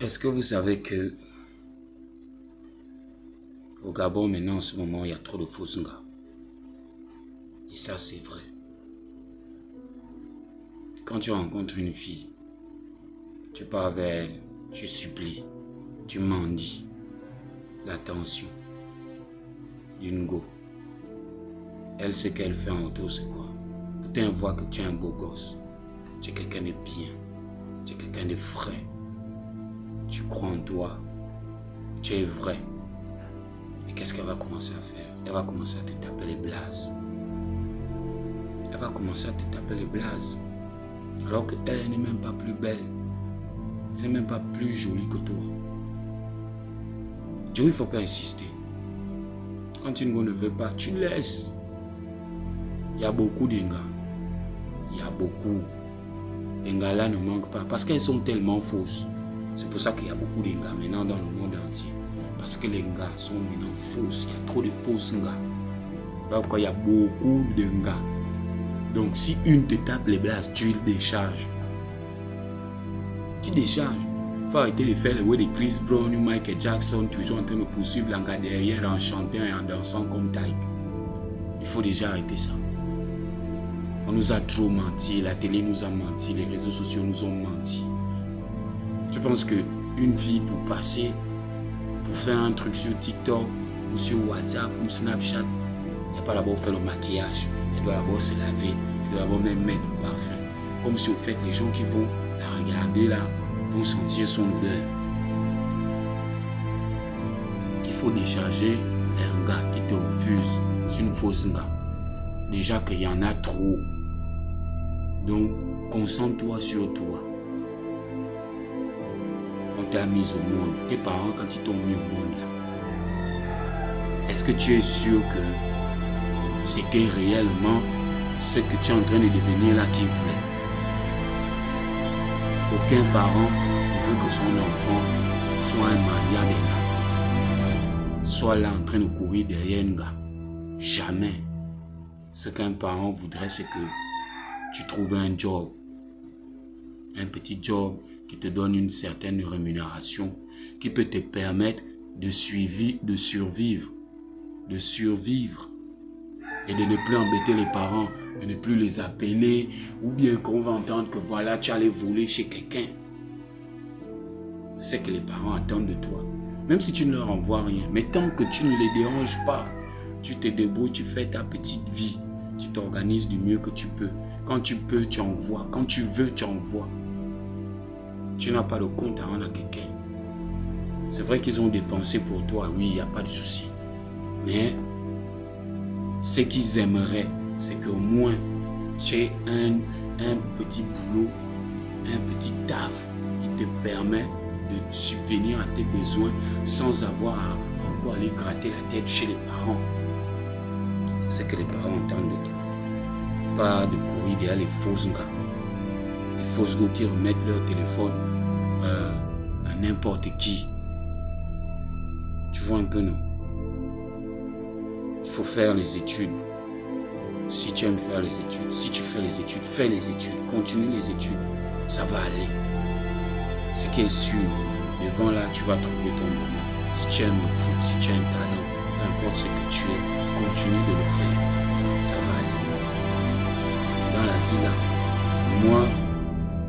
Est-ce que vous savez que au Gabon maintenant en ce moment il y a trop de fausses gars? Et ça c'est vrai. Quand tu rencontres une fille, tu pars vers elle, tu supplies, tu mendies l'attention, une go. Elle, ce qu'elle fait en retour, c'est quoi? Putain, elle voit que tu es un beau gosse, tu es quelqu'un de bien, tu es quelqu'un de frais, tu crois en toi, tu es vrai. Et qu'est-ce qu'elle va commencer à faire? Elle va commencer à te taper les blazes. Elle va commencer à te taper les blazes. Alors qu'elle n'est même pas plus belle. Elle n'est même pas plus jolie que toi. Dieu, il ne faut pas insister. Quand une go ne veut pas, tu laisses. Il y a beaucoup d'engas. Il y a beaucoup. Les gars là ne manquent pas parce qu'elles sont tellement fausses. C'est pour ça qu'il y a beaucoup d'engas maintenant dans le monde entier. Parce que les gars sont maintenant fausses. Il y a trop de fausses gars. Donc il y a beaucoup de gars. Donc si une te tape les blases, tu le décharges. Tu décharges. Il faut arrêter de faire les way de Chris Brown ou Michael Jackson, toujours en train de poursuivre l'enga derrière en chantant et en dansant comme Tyke. Il faut déjà arrêter ça. On nous a trop menti, la télé nous a menti, les réseaux sociaux nous ont menti. Je pense qu'une fille pour passer, pour faire un truc sur TikTok ou sur WhatsApp ou Snapchat, elle n'a pas d'abord fait le maquillage, elle doit d'abord se laver, elle doit d'abord même mettre le parfum. Comme si au fait les gens qui vont la regarder là vont sentir son odeur. Il faut décharger un gars qui te refuse, c'est une fausse gars. Déjà qu'il y en a trop. Donc, concentre-toi sur toi. On t'a mis au monde. Tes parents, quand ils t'ont mis au monde là, est-ce que tu es sûr que c'était réellement ce que tu es en train de devenir là qu'ils voulaient? Aucun parent ne veut que son enfant soit un mendiant des gars. Soit là en train de courir derrière un gars. Jamais. Ce qu'un parent voudrait, c'est que tu trouves un job. Un petit job qui te donne une certaine rémunération, qui peut te permettre de survivre. Et de ne plus embêter les parents, de ne plus les appeler, ou bien qu'on va entendre que voilà, tu allais voler chez quelqu'un. C'est ce que les parents attendent de toi. Même si tu ne leur envoies rien, mais tant que tu ne les déranges pas, tu te débrouilles, tu fais ta petite vie. Tu t'organises du mieux que tu peux. Quand tu peux, tu envoies. Quand tu veux, tu envoies. Tu n'as pas de compte à rendre à quelqu'un. C'est vrai qu'ils ont dépensé pour toi, oui, il n'y a pas de souci. Mais ce qu'ils aimeraient, c'est qu'au moins tu aies un petit boulot, un petit taf qui te permet de subvenir à tes besoins sans avoir à encore aller gratter la tête chez les parents. C'est ce que les parents entendent de toi. Pas de courir derrière les fausses gars. Les fausses gars qui remettent leur téléphone à n'importe qui. Tu vois un peu, non? Il faut faire les études. Si tu aimes faire les études, si tu fais les études, fais les études. Continue les études. Ça va aller. Ce qui est sûr, devant là, tu vas trouver ton bonheur. Si tu aimes le foot, si tu as un talent, peu importe ce que tu es, continue de le faire. Ça va aller. Dans la vie là, moi,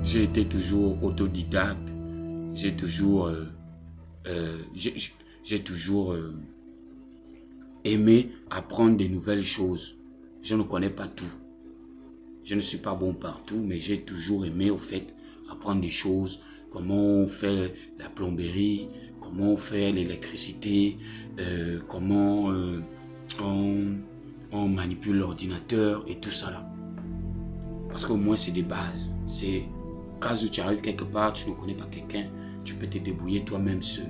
j'ai été toujours autodidacte. J'ai toujours aimé apprendre des nouvelles choses. Je ne connais pas tout. Je ne suis pas bon partout, mais j'ai toujours aimé au fait apprendre des choses. Comment on fait la plomberie, comment on fait l'électricité, comment on manipule l'ordinateur et tout ça là. Parce qu'au moins c'est des bases. C'est cas où tu arrives quelque part, tu ne connais pas quelqu'un, tu peux te débrouiller toi-même seul.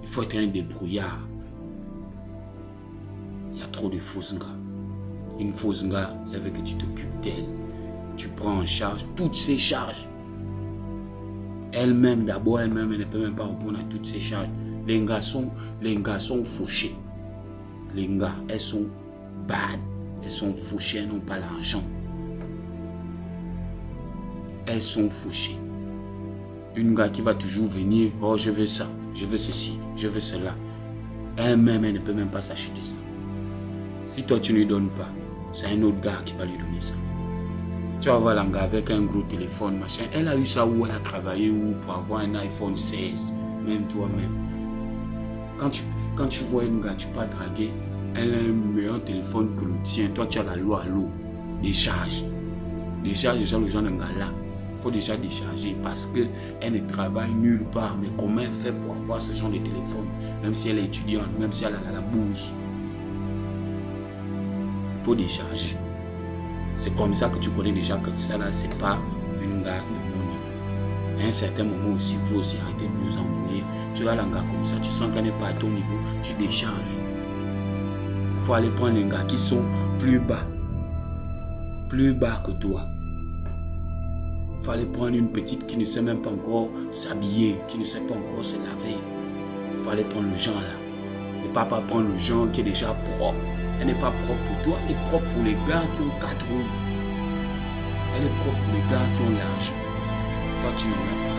Il faut être un débrouillard. Il y a trop de fausses gars. Une fausse gars, elle veut que tu t'occupes d'elle. Tu prends en charge toutes ses charges. Elle-même, d'abord, elle-même, elle ne peut même pas répondre à toutes ses charges. Les gars sont fauchés. Les gars, elles sont bad. Elles sont fauchées, elles n'ont pas l'argent. Elles sont fauchées. Une gars qui va toujours venir, oh je veux ça, je veux ceci, je veux cela. Elle-même, elle ne peut même pas s'acheter ça. Si toi tu ne lui donnes pas, c'est un autre gars qui va lui donner ça. Tu vas voir un gars avec un gros téléphone, machin. Elle a eu ça où elle a travaillé où pour avoir un iPhone 16, même toi-même. Quand tu vois une gars, tu peux draguer, elle a un meilleur téléphone que le tien. Toi, tu as la loi à l'eau. Décharge. Décharge déjà le genre d'un gars là. Il faut déjà décharger parce qu'elle ne travaille nulle part. Mais comment elle fait pour avoir ce genre de téléphone? Même si elle est étudiante, même si elle a la bourse. Il faut décharger. C'est comme ça que tu connais déjà que ça là, c'est pas une gars de mon niveau. À un certain moment aussi, il faut aussi arrêter de vous embrouiller. Tu vas un gars comme ça, tu sens qu'elle n'est pas à ton niveau, tu décharges. Il faut aller prendre les gars qui sont plus bas que toi. Il faut aller prendre une petite qui ne sait même pas encore s'habiller, qui ne sait pas encore se laver. Il faut aller prendre le genre là. Ne pas prendre le genre qui est déjà propre. Elle n'est pas propre pour toi, elle est propre pour les gars qui ont 4 roues. Elle est propre pour les gars qui ont l'argent. Toi, tu n'en as pas.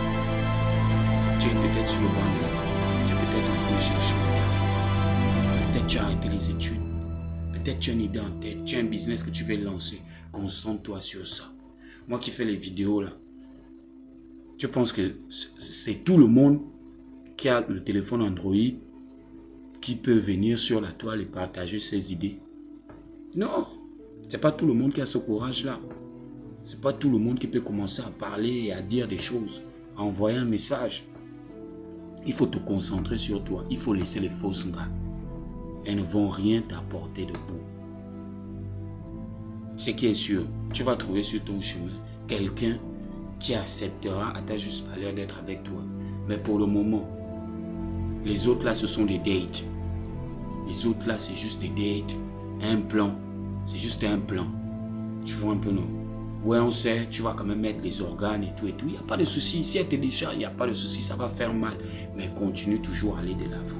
Tu es peut-être sur le banc de l'école. Tu es peut-être en train de chercher un taf. Peut-être tu as arrêté les études. Peut-être tu as une idée en tête. Tu as un business que tu veux lancer. Concentre-toi sur ça. Moi qui fais les vidéos là, tu penses que c'est tout le monde qui a le téléphone Android qui peut venir sur la toile et partager ses idées? Non, c'est pas tout le monde qui a ce courage-là. C'est pas tout le monde qui peut commencer à parler et à dire des choses, à envoyer un message. Il faut te concentrer sur toi. Il faut laisser les fausses gars. Elles ne vont rien t'apporter de bon. Ce qui est sûr, tu vas trouver sur ton chemin quelqu'un qui acceptera à ta juste valeur d'être avec toi. Mais pour le moment, les autres là, ce sont des dates. Les autres là, c'est juste des dates. Un plan. C'est juste un plan. Tu vois un peu, non? Ouais, on sait, tu vas quand même mettre les organes et tout et tout. Il n'y a pas de souci. Si elle te décharge, il n'y a pas de souci. Ça va faire mal. Mais continue toujours à aller de l'avant.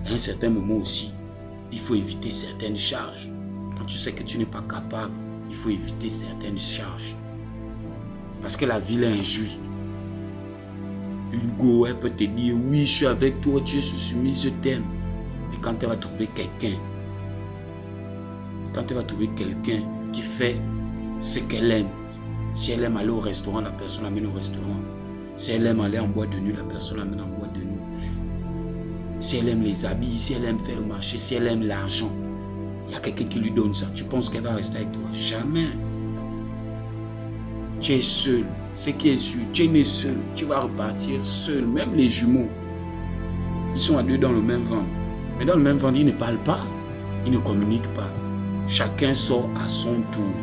À un certain moment aussi, il faut éviter certaines charges. Quand tu sais que tu n'es pas capable, il faut éviter certaines charges. Parce que la vie est injuste. Une go, elle peut te dire, oui, je suis avec toi, tu es soumis, je t'aime. Et quand elle va trouver quelqu'un, qui fait ce qu'elle aime, si elle aime aller au restaurant, la personne l'amène au restaurant. Si elle aime aller en boîte de nuit, la personne l'amène en boîte de nuit. Si elle aime les habits, si elle aime faire le marché, si elle aime l'argent, il y a quelqu'un qui lui donne ça. Tu penses qu'elle va rester avec toi? Jamais. Tu es seul. Ce qui est sûr, tu es né seul. Tu vas repartir seul. Même les jumeaux, ils sont à deux dans le même ventre. Mais dans le même ventre, ils ne parlent pas. Ils ne communiquent pas. Chacun sort à son tour.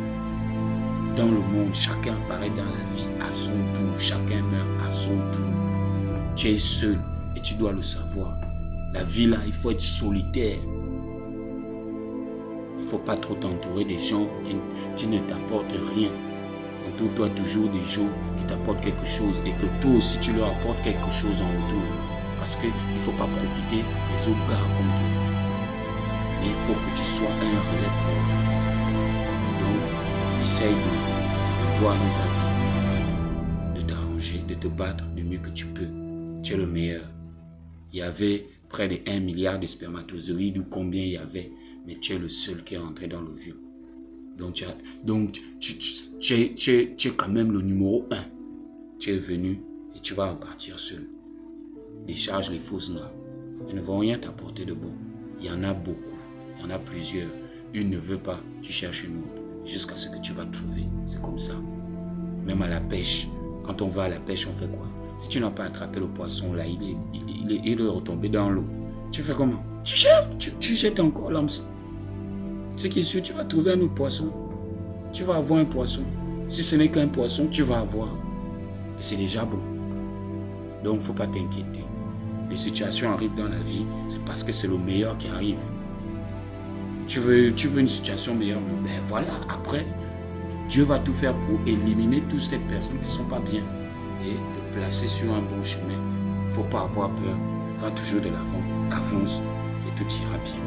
Dans le monde, chacun apparaît dans la vie à son tour. Chacun meurt à son tour. Tu es seul et tu dois le savoir. La vie là, il faut être solitaire. Il ne faut pas trop t'entourer des gens qui ne t'apportent rien. Entoure-toi toujours des gens qui t'apportent quelque chose et que toi aussi tu leur apportes quelque chose en retour. Parce qu'il ne faut pas profiter des autres gars comme toi. Mais il faut que tu sois un relais pour eux. Donc, essaye de voir dans ta vie, de t'arranger, de te battre du mieux que tu peux. Tu es le meilleur. Il y avait près de 1 milliard de spermatozoïdes ou combien il y avait, mais tu es le seul qui est rentré dans le vieux. Donc, tu es quand même le numéro 1. Tu es venu et tu vas repartir seul. Décharge les fausses gars. Elles ne vont rien t'apporter de bon. Il y en a beaucoup. Il y en a plusieurs. Une ne veut pas, tu cherches une autre. Jusqu'à ce que tu vas trouver. C'est comme ça. Même à la pêche. Quand on va à la pêche, on fait quoi? Si tu n'as pas attrapé le poisson là, il est retombé dans l'eau. Tu fais comment? Tu jettes encore l'hameçon. Ce qui est sûr, tu vas trouver un autre poisson. Tu vas avoir un poisson. Si ce n'est qu'un poisson, tu vas avoir. Et c'est déjà bon. Donc, il ne faut pas t'inquiéter. Les situations arrivent dans la vie, c'est parce que c'est le meilleur qui arrive. Tu veux une situation meilleure? Ben voilà, après, Dieu va tout faire pour éliminer toutes ces personnes qui ne sont pas bien et te placer sur un bon chemin. Il ne faut pas avoir peur. Va toujours de l'avant, avance et tout ira bien.